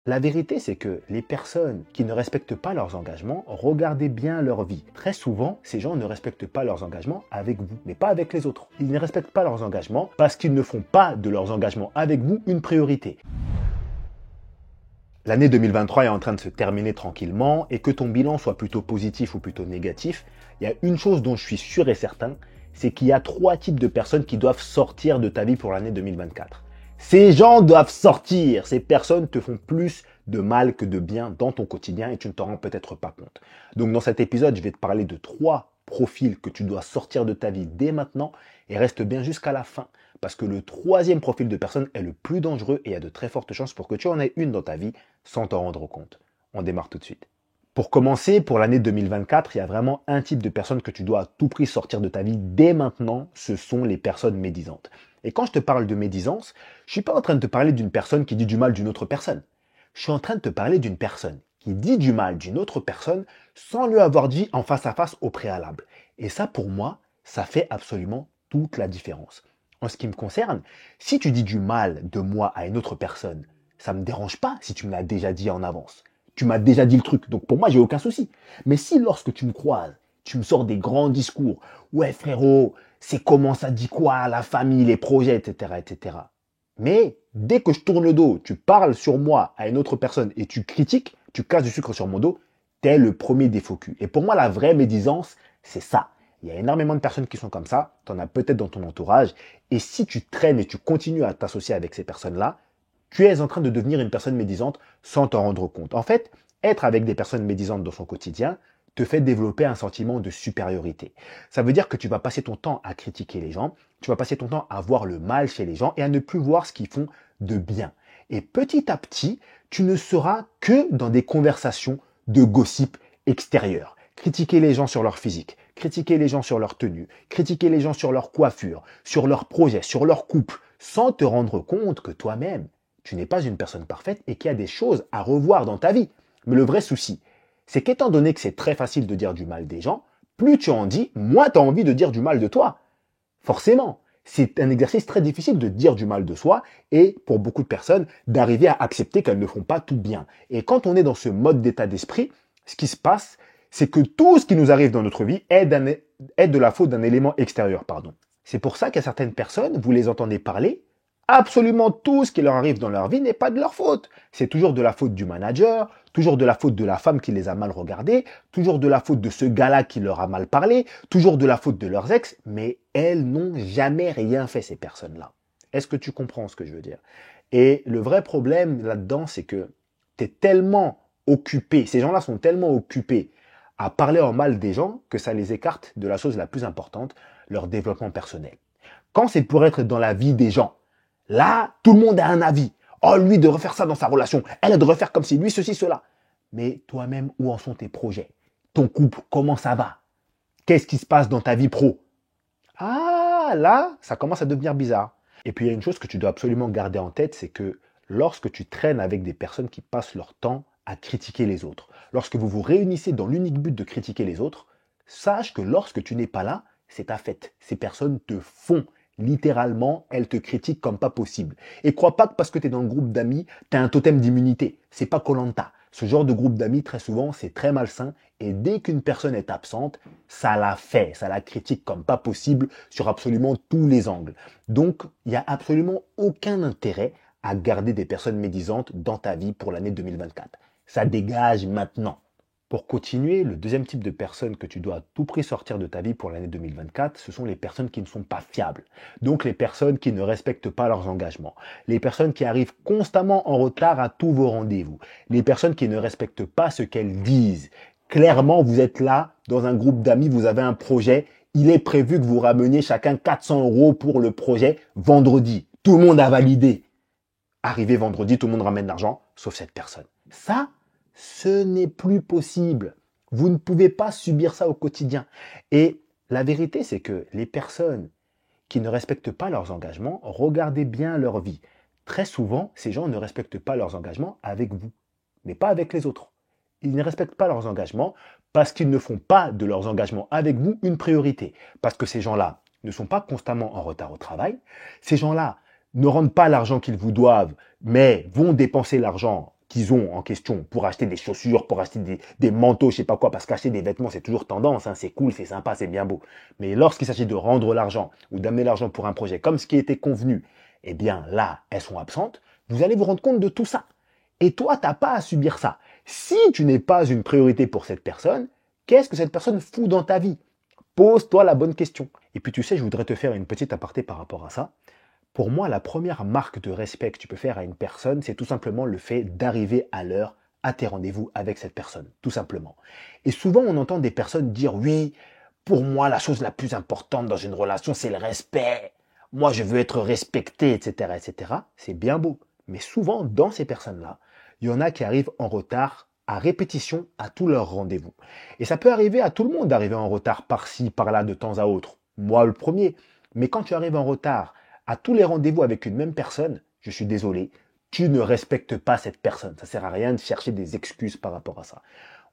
La vérité, c'est que les personnes qui ne respectent pas leurs engagements, regardez bien leur vie. Très souvent, ces gens ne respectent pas leurs engagements avec vous, mais pas avec les autres. Ils ne respectent pas leurs engagements parce qu'ils ne font pas de leurs engagements avec vous une priorité. L'année 2023 est en train de se terminer tranquillement et que ton bilan soit plutôt positif ou plutôt négatif, il y a une chose dont je suis sûr et certain, c'est qu'il y a 3 types de personnes qui doivent sortir de ta vie pour l'année 2024. Ces gens doivent sortir. Ces personnes te font plus de mal que de bien dans ton quotidien et tu ne t'en rends peut-être pas compte. Donc dans cet épisode, je vais te parler de 3 profils que tu dois sortir de ta vie dès maintenant et reste bien jusqu'à la fin parce que le 3e profil de personne est le plus dangereux et il y a de très fortes chances pour que tu en aies une dans ta vie sans t'en rendre compte. On démarre tout de suite. Pour commencer, pour l'année 2024, il y a vraiment un type de personnes que tu dois à tout prix sortir de ta vie dès maintenant, ce sont les personnes médisantes. Et quand je te parle de médisance, je ne suis pas en train de te parler d'une personne qui dit du mal d'une autre personne. Je suis en train de te parler d'une personne qui dit du mal d'une autre personne sans lui avoir dit en face à face au préalable. Et ça, pour moi, ça fait absolument toute la différence. En ce qui me concerne, si tu dis du mal de moi à une autre personne, ça ne me dérange pas si tu me l'as déjà dit en avance. Tu m'as déjà dit le truc, donc pour moi, j'ai aucun souci. Mais si lorsque tu me croises, tu me sors des grands discours, ouais frérot, c'est comment ça dit quoi, la famille, les projets, etc., etc. Mais dès que je tourne le dos, tu parles sur moi à une autre personne et tu critiques, tu casses du sucre sur mon dos, t'es le premier des faux culs. Et pour moi, la vraie médisance, c'est ça. Il y a énormément de personnes qui sont comme ça, tu en as peut-être dans ton entourage, et si tu traînes et tu continues à t'associer avec ces personnes-là, tu es en train de devenir une personne médisante sans t'en rendre compte. En fait, être avec des personnes médisantes dans son quotidien te fait développer un sentiment de supériorité. Ça veut dire que tu vas passer ton temps à critiquer les gens, tu vas passer ton temps à voir le mal chez les gens et à ne plus voir ce qu'ils font de bien. Et petit à petit, tu ne seras que dans des conversations de gossip extérieur. Critiquer les gens sur leur physique, critiquer les gens sur leur tenue, critiquer les gens sur leur coiffure, sur leurs projets, sur leur couple, sans te rendre compte que toi-même, tu n'es pas une personne parfaite et qu'il y a des choses à revoir dans ta vie. Mais le vrai souci, c'est qu'étant donné que c'est très facile de dire du mal des gens, plus tu en dis, moins tu as envie de dire du mal de toi. Forcément, c'est un exercice très difficile de dire du mal de soi et pour beaucoup de personnes, d'arriver à accepter qu'elles ne font pas tout bien. Et quand on est dans ce mode d'état d'esprit, ce qui se passe, c'est que tout ce qui nous arrive dans notre vie est de la faute d'un élément extérieur. C'est pour ça qu'il y a certaines personnes, vous les entendez parler, absolument tout ce qui leur arrive dans leur vie n'est pas de leur faute. C'est toujours de la faute du manager, toujours de la faute de la femme qui les a mal regardés, toujours de la faute de ce gars-là qui leur a mal parlé, toujours de la faute de leurs ex, mais elles n'ont jamais rien fait, ces personnes-là. Est-ce que tu comprends ce que je veux dire? Et le vrai problème là-dedans, c'est que tu es tellement occupé, ces gens-là sont tellement occupés à parler en mal des gens que ça les écarte de la chose la plus importante, leur développement personnel. Quand c'est pour être dans la vie des gens, là, tout le monde a un avis. Oh, lui devrait faire ça dans sa relation. Elle devrait faire comme si lui, ceci, cela. Mais toi-même, où en sont tes projets? Ton couple, comment ça va? Qu'est-ce qui se passe dans ta vie pro? Ah, là, ça commence à devenir bizarre. Et puis, il y a une chose que tu dois absolument garder en tête, c'est que lorsque tu traînes avec des personnes qui passent leur temps à critiquer les autres, lorsque vous vous réunissez dans l'unique but de critiquer les autres, sache que lorsque tu n'es pas là, c'est ta fête. Ces personnes te font. Littéralement, elles te critiquent comme pas possible. Et crois pas que parce que tu es dans le groupe d'amis, tu as un totem d'immunité. C'est pas Koh-Lanta. Ce genre de groupe d'amis, très souvent, c'est très malsain. Et dès qu'une personne est absente, ça la fait. Ça la critique comme pas possible sur absolument tous les angles. Donc, il n'y a absolument aucun intérêt à garder des personnes médisantes dans ta vie pour l'année 2024. Ça dégage maintenant. Pour continuer, le 2e type de personnes que tu dois à tout prix sortir de ta vie pour l'année 2024, ce sont les personnes qui ne sont pas fiables. Donc les personnes qui ne respectent pas leurs engagements. Les personnes qui arrivent constamment en retard à tous vos rendez-vous. Les personnes qui ne respectent pas ce qu'elles disent. Clairement, vous êtes là, dans un groupe d'amis, vous avez un projet. Il est prévu que vous rameniez chacun 400 € pour le projet vendredi. Tout le monde a validé. Arrivé vendredi, tout le monde ramène l'argent, sauf cette personne. Ça, ce n'est plus possible. Vous ne pouvez pas subir ça au quotidien. Et la vérité, c'est que les personnes qui ne respectent pas leurs engagements, regardez bien leur vie. Très souvent, ces gens ne respectent pas leurs engagements avec vous, mais pas avec les autres. Ils ne respectent pas leurs engagements parce qu'ils ne font pas de leurs engagements avec vous une priorité. Parce que ces gens-là ne sont pas constamment en retard au travail. Ces gens-là ne rendent pas l'argent qu'ils vous doivent, mais vont dépenser l'argent qu'ils ont en question pour acheter des chaussures, pour acheter des manteaux, je sais pas quoi, parce qu'acheter des vêtements, c'est toujours tendance, hein, c'est cool, c'est sympa, c'est bien beau. Mais lorsqu'il s'agit de rendre l'argent ou d'amener l'argent pour un projet comme ce qui était convenu, eh bien là, elles sont absentes. Vous allez vous rendre compte de tout ça. Et toi, tu n'as pas à subir ça. Si tu n'es pas une priorité pour cette personne, qu'est-ce que cette personne fout dans ta vie? Pose-toi la bonne question. Et puis tu sais, je voudrais te faire une petite aparté par rapport à ça. Pour moi, la première marque de respect que tu peux faire à une personne, c'est tout simplement le fait d'arriver à l'heure à tes rendez-vous avec cette personne, tout simplement. Et souvent, on entend des personnes dire, oui, pour moi, la chose la plus importante dans une relation, c'est le respect. Moi, je veux être respecté, etc., etc. C'est bien beau. Mais souvent, dans ces personnes-là, il y en a qui arrivent en retard à répétition à tous leurs rendez-vous. Et ça peut arriver à tout le monde d'arriver en retard par-ci, par-là, de temps à autre. Moi, le premier. Mais quand tu arrives en retard à tous les rendez-vous avec une même personne, je suis désolé, tu ne respectes pas cette personne. Ça ne sert à rien de chercher des excuses par rapport à ça.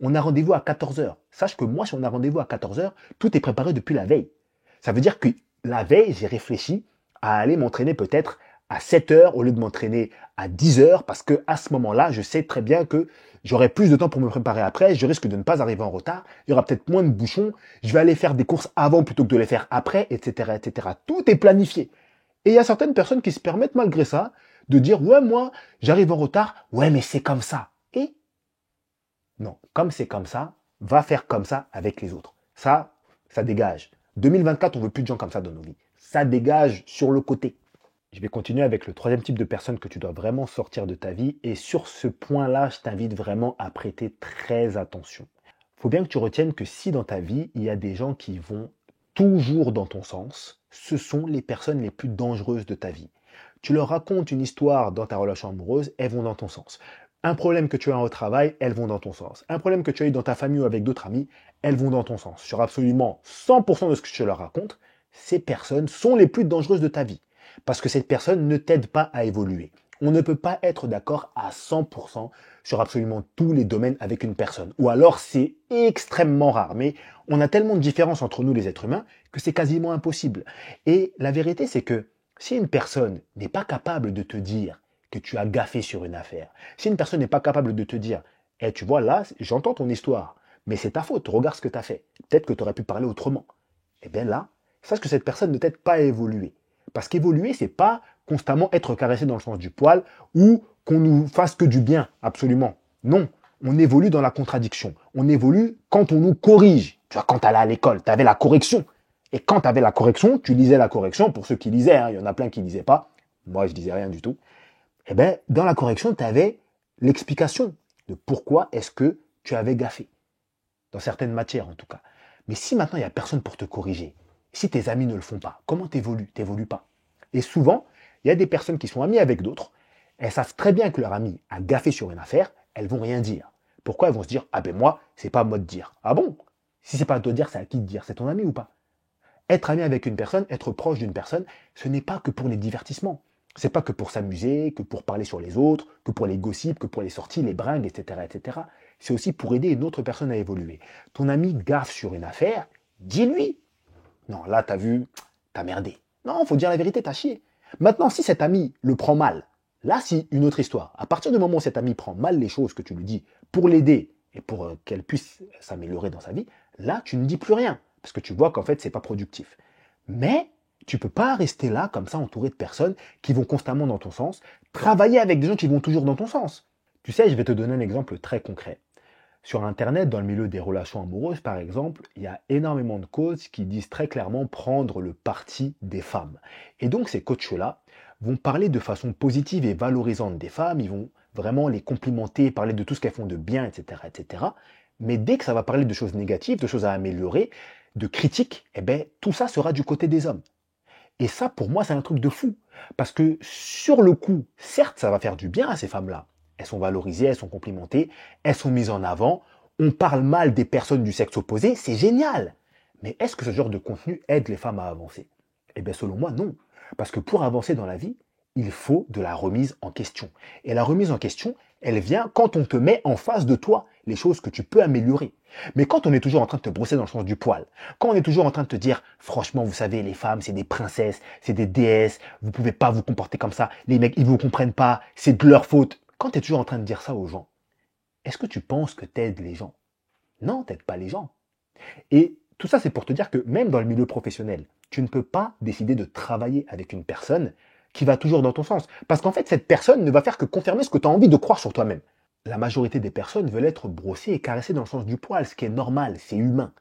On a rendez-vous à 14 heures. Sache que moi, si on a rendez-vous à 14 heures, tout est préparé depuis la veille. Ça veut dire que la veille, j'ai réfléchi à aller m'entraîner peut-être à 7 heures au lieu de m'entraîner à 10 heures parce que à ce moment-là, je sais très bien que j'aurai plus de temps pour me préparer après, je risque de ne pas arriver en retard, il y aura peut-être moins de bouchons, je vais aller faire des courses avant plutôt que de les faire après, etc., etc. Tout est planifié. Et il y a certaines personnes qui se permettent malgré ça de dire « Ouais, moi, j'arrive en retard. Ouais, mais c'est comme ça. » Et non, comme c'est comme ça, va faire comme ça avec les autres. Ça dégage. 2024, on veut plus de gens comme ça dans nos vies. Ça dégage sur le côté. Je vais continuer avec le troisième type de personne que tu dois vraiment sortir de ta vie. Et sur ce point-là, je t'invite vraiment à prêter très attention. Il faut bien que tu retiennes que si dans ta vie, il y a des gens qui vont toujours dans ton sens, ce sont les personnes les plus dangereuses de ta vie. Tu leur racontes une histoire dans ta relation amoureuse, elles vont dans ton sens. Un problème que tu as au travail, elles vont dans ton sens. Un problème que tu as eu dans ta famille ou avec d'autres amis, elles vont dans ton sens. Sur absolument 100% de ce que je leur raconte, ces personnes sont les plus dangereuses de ta vie. Parce que cette personne ne t'aide pas à évoluer. On ne peut pas être d'accord à 100% sur absolument tous les domaines avec une personne. Ou alors c'est extrêmement rare. Mais on a tellement de différences entre nous les êtres humains que c'est quasiment impossible. Et la vérité c'est que si une personne n'est pas capable de te dire que tu as gaffé sur une affaire, si une personne n'est pas capable de te dire « tu vois là, j'entends ton histoire, mais c'est ta faute, regarde ce que tu as fait. Peut-être que tu aurais pu parler autrement. » Eh bien là, sache que cette personne ne t'aide pas à évoluer. Parce qu'évoluer, c'est pas constamment être caressé dans le sens du poil ou qu'on nous fasse que du bien, absolument. Non, on évolue dans la contradiction. On évolue quand on nous corrige. Tu vois, quand tu allais à l'école, tu avais la correction. Et quand tu avais la correction, tu lisais la correction. Pour ceux qui lisaient, hein, il y en a plein qui ne lisaient pas. Moi, je disais rien du tout. Eh bien, dans la correction, tu avais l'explication de pourquoi est-ce que tu avais gaffé. Dans certaines matières, en tout cas. Mais si maintenant, il n'y a personne pour te corriger, si tes amis ne le font pas, comment t'évolues? T'évolues pas. Et souvent, il y a des personnes qui sont amies avec d'autres, elles savent très bien que leur ami a gaffé sur une affaire, elles vont rien dire. Pourquoi? Elles vont se dire, ah ben moi, c'est pas à moi de dire. Ah bon? Si c'est pas à toi de dire, c'est à qui de dire? C'est ton ami ou pas? Être ami avec une personne, être proche d'une personne, ce n'est pas que pour les divertissements. C'est pas que pour s'amuser, que pour parler sur les autres, que pour les gossips, que pour les sorties, les bringues, etc., etc. C'est aussi pour aider une autre personne à évoluer. Ton ami gaffe sur une affaire, dis-lui. Non, là, t'as vu, t'as merdé. Non, faut dire la vérité, t'as chié. Maintenant, si cet ami le prend mal, là, si une autre histoire. À partir du moment où cet ami prend mal les choses que tu lui dis pour l'aider et pour qu'elle puisse s'améliorer dans sa vie, là, tu ne dis plus rien. Parce que tu vois qu'en fait, c'est pas productif. Mais tu peux pas rester là, comme ça, entouré de personnes qui vont constamment dans ton sens, travailler avec des gens qui vont toujours dans ton sens. Tu sais, je vais te donner un exemple très concret. Sur Internet, dans le milieu des relations amoureuses, par exemple, il y a énormément de coachs qui disent très clairement prendre le parti des femmes. Et donc, ces coachs-là vont parler de façon positive et valorisante des femmes, ils vont vraiment les complimenter, parler de tout ce qu'elles font de bien, etc., etc. Mais dès que ça va parler de choses négatives, de choses à améliorer, de critiques, eh ben, tout ça sera du côté des hommes. Et ça, pour moi, c'est un truc de fou. Parce que sur le coup, certes, ça va faire du bien à ces femmes-là. Elles sont valorisées, elles sont complimentées, elles sont mises en avant. On parle mal des personnes du sexe opposé, c'est génial. Mais est-ce que ce genre de contenu aide les femmes à avancer? Eh bien, selon moi, non. Parce que pour avancer dans la vie, il faut de la remise en question. Et la remise en question, elle vient quand on te met en face de toi les choses que tu peux améliorer. Mais quand on est toujours en train de te brosser dans le sens du poil, quand on est toujours en train de te dire, franchement, vous savez, les femmes, c'est des princesses, c'est des déesses, vous pouvez pas vous comporter comme ça, les mecs, ils vous comprennent pas, c'est de leur faute. Quand tu es toujours en train de dire ça aux gens, est-ce que tu penses que tu aides les gens? Non, tu n'aides pas les gens. Et tout ça, c'est pour te dire que même dans le milieu professionnel, tu ne peux pas décider de travailler avec une personne qui va toujours dans ton sens. Parce qu'en fait, cette personne ne va faire que confirmer ce que tu as envie de croire sur toi-même. La majorité des personnes veulent être brossées et caressées dans le sens du poil, ce qui est normal, c'est humain.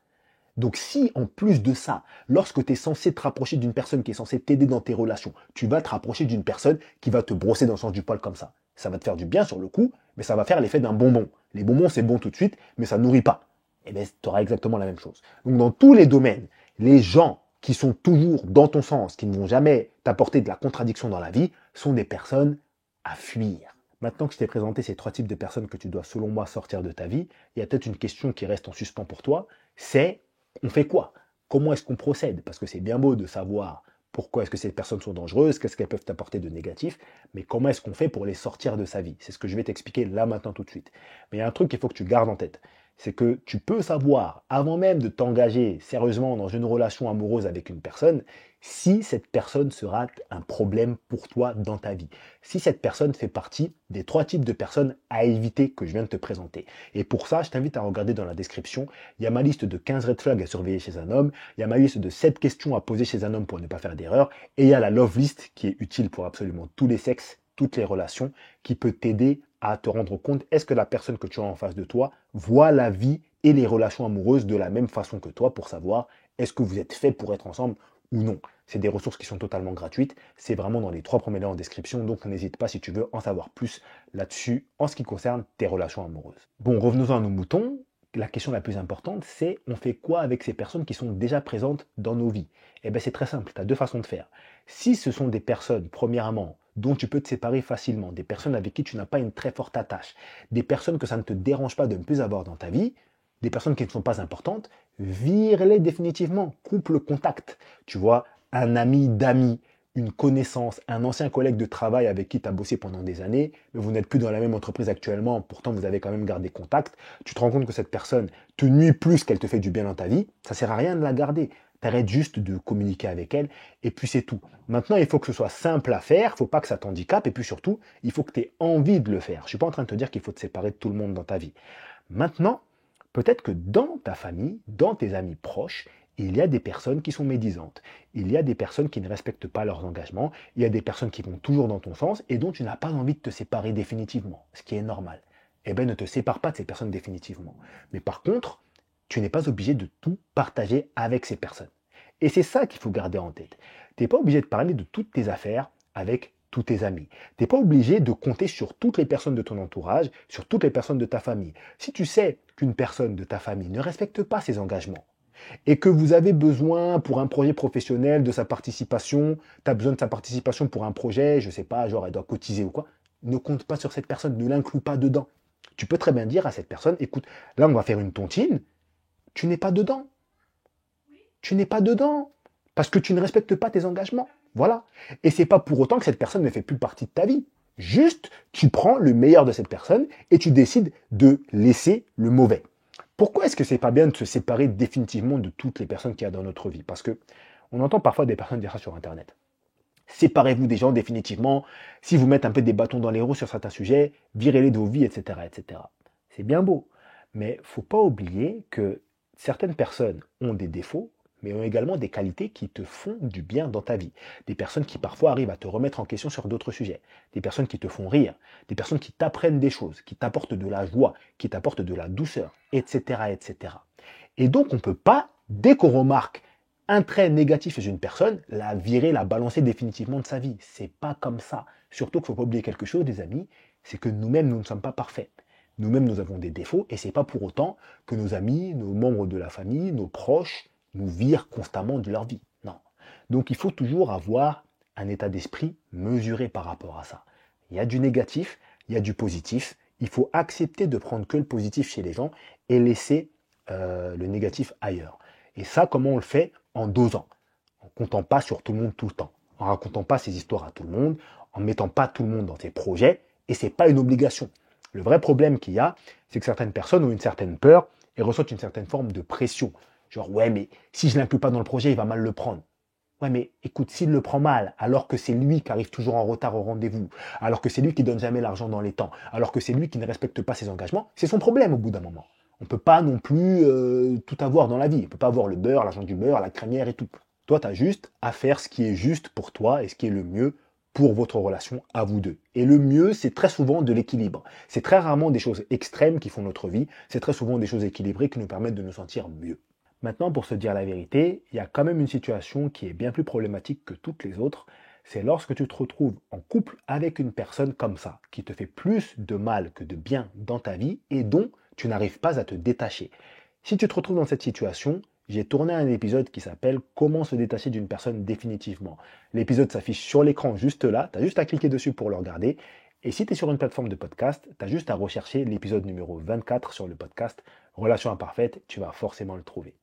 Donc si en plus de ça, lorsque tu es censé te rapprocher d'une personne qui est censée t'aider dans tes relations, tu vas te rapprocher d'une personne qui va te brosser dans le sens du poil comme ça va te faire du bien sur le coup, mais ça va faire l'effet d'un bonbon. Les bonbons, c'est bon tout de suite, mais ça nourrit pas. Et bien, tu auras exactement la même chose. Donc dans tous les domaines, les gens qui sont toujours dans ton sens, qui ne vont jamais t'apporter de la contradiction dans la vie, sont des personnes à fuir. Maintenant que je t'ai présenté ces 3 types de personnes que tu dois, selon moi, sortir de ta vie, il y a peut-être une question qui reste en suspens pour toi, c'est on fait quoi? Comment est-ce qu'on procède? Parce que c'est bien beau de savoir pourquoi est-ce que ces personnes sont dangereuses, qu'est-ce qu'elles peuvent t'apporter de négatif, mais comment est-ce qu'on fait pour les sortir de sa vie? C'est ce que je vais t'expliquer là maintenant tout de suite. Mais il y a un truc qu'il faut que tu gardes en tête, c'est que tu peux savoir, avant même de t'engager sérieusement dans une relation amoureuse avec une personne, si cette personne sera un problème pour toi dans ta vie. Si cette personne fait partie des 3 types de personnes à éviter que je viens de te présenter. Et pour ça, je t'invite à regarder dans la description. Il y a ma liste de 15 red flags à surveiller chez un homme. Il y a ma liste de 7 questions à poser chez un homme pour ne pas faire d'erreur. Et il y a la love list qui est utile pour absolument tous les sexes, toutes les relations, qui peut t'aider à te rendre compte, est-ce que la personne que tu as en face de toi voit la vie et les relations amoureuses de la même façon que toi pour savoir est-ce que vous êtes fait pour être ensemble ou non. C'est des ressources qui sont totalement gratuites. C'est vraiment dans les 3 premiers liens en description. Donc n'hésite pas si tu veux en savoir plus là-dessus en ce qui concerne tes relations amoureuses. Bon, revenons-en à nos moutons. La question la plus importante, c'est on fait quoi avec ces personnes qui sont déjà présentes dans nos vies? Eh bien, c'est très simple. Tu as 2 façons de faire. Si ce sont des personnes, premièrement, dont tu peux te séparer facilement, des personnes avec qui tu n'as pas une très forte attache, des personnes que ça ne te dérange pas de ne plus avoir dans ta vie, des personnes qui ne sont pas importantes, vire-les définitivement, coupe le contact. Tu vois, un ami d'amis, une connaissance, un ancien collègue de travail avec qui tu as bossé pendant des années, mais vous n'êtes plus dans la même entreprise actuellement, pourtant vous avez quand même gardé contact, tu te rends compte que cette personne te nuit plus qu'elle te fait du bien dans ta vie, ça ne sert à rien de la garder. T'arrêtes juste de communiquer avec elle, et puis c'est tout. Maintenant, il faut que ce soit simple à faire, il ne faut pas que ça t'handicape, et puis surtout, il faut que tu aies envie de le faire. Je ne suis pas en train de te dire qu'il faut te séparer de tout le monde dans ta vie. Maintenant, peut-être que dans ta famille, dans tes amis proches, il y a des personnes qui sont médisantes. Il y a des personnes qui ne respectent pas leurs engagements. Il y a des personnes qui vont toujours dans ton sens et dont tu n'as pas envie de te séparer définitivement, ce qui est normal. Eh bien, ne te sépare pas de ces personnes définitivement. Mais par contre, tu n'es pas obligé de tout partager avec ces personnes. Et c'est ça qu'il faut garder en tête. Tu n'es pas obligé de parler de toutes tes affaires avec tous tes amis. Tu n'es pas obligé de compter sur toutes les personnes de ton entourage, sur toutes les personnes de ta famille. Si tu sais qu'une personne de ta famille ne respecte pas ses engagements et que vous avez besoin pour un projet professionnel de sa participation, tu as besoin de sa participation pour un projet, je ne sais pas, genre elle doit cotiser ou quoi, ne compte pas sur cette personne, ne l'inclus pas dedans. Tu peux très bien dire à cette personne, écoute, là on va faire une tontine, tu n'es pas dedans. Tu n'es pas dedans. Parce que tu ne respectes pas tes engagements. Voilà. Et c'est pas pour autant que cette personne ne fait plus partie de ta vie. Juste, tu prends le meilleur de cette personne et tu décides de laisser le mauvais. Pourquoi est-ce que c'est pas bien de se séparer définitivement de toutes les personnes qu'il y a dans notre vie? Parce que on entend parfois des personnes dire ça sur Internet. Séparez-vous des gens définitivement. Si vous mettez un peu des bâtons dans les roues sur certains sujets, virez-les de vos vies, etc., etc. C'est bien beau. Mais faut pas oublier que certaines personnes ont des défauts, mais ont également des qualités qui te font du bien dans ta vie. Des personnes qui parfois arrivent à te remettre en question sur d'autres sujets. Des personnes qui te font rire. Des personnes qui t'apprennent des choses, qui t'apportent de la joie, qui t'apportent de la douceur, etc., etc. Et donc, on ne peut pas, dès qu'on remarque un trait négatif chez une personne, la virer, la balancer définitivement de sa vie. C'est pas comme ça. Surtout qu'il ne faut pas oublier quelque chose, les amis, c'est que nous-mêmes, nous ne sommes pas parfaits. Nous-mêmes, nous avons des défauts, et c'est pas pour autant que nos amis, nos membres de la famille, nos proches, nous virent constamment de leur vie. Non. Donc il faut toujours avoir un état d'esprit mesuré par rapport à ça. Il y a du négatif, il y a du positif. Il faut accepter de prendre que le positif chez les gens et laisser le négatif ailleurs. Et ça, comment on le fait? En dosant. En comptant pas sur tout le monde tout le temps. En racontant pas ses histoires à tout le monde. En mettant pas tout le monde dans ses projets. Et c'est pas une obligation. Le vrai problème qu'il y a, c'est que certaines personnes ont une certaine peur et ressentent une certaine forme de pression. Genre, ouais, mais si je ne l'inclus pas dans le projet, il va mal le prendre. Ouais, mais écoute, s'il le prend mal, alors que c'est lui qui arrive toujours en retard au rendez-vous, alors que c'est lui qui donne jamais l'argent dans les temps, alors que c'est lui qui ne respecte pas ses engagements, c'est son problème au bout d'un moment. On ne peut pas non plus tout avoir dans la vie. On ne peut pas avoir le beurre, l'argent du beurre, la crémière et tout. Toi, tu as juste à faire ce qui est juste pour toi et ce qui est le mieux pour votre relation à vous deux. Et le mieux, c'est très souvent de l'équilibre. C'est très rarement des choses extrêmes qui font notre vie, c'est très souvent des choses équilibrées qui nous permettent de nous sentir mieux. Maintenant, pour se dire la vérité, il y a quand même une situation qui est bien plus problématique que toutes les autres. C'est lorsque tu te retrouves en couple avec une personne comme ça, qui te fait plus de mal que de bien dans ta vie et dont tu n'arrives pas à te détacher. Si tu te retrouves dans cette situation, j'ai tourné un épisode qui s'appelle Comment se détacher d'une personne définitivement. L'épisode s'affiche sur l'écran juste là, tu as juste à cliquer dessus pour le regarder. Et si tu es sur une plateforme de podcast, tu as juste à rechercher l'épisode numéro 24 sur le podcast Relation imparfaite, tu vas forcément le trouver.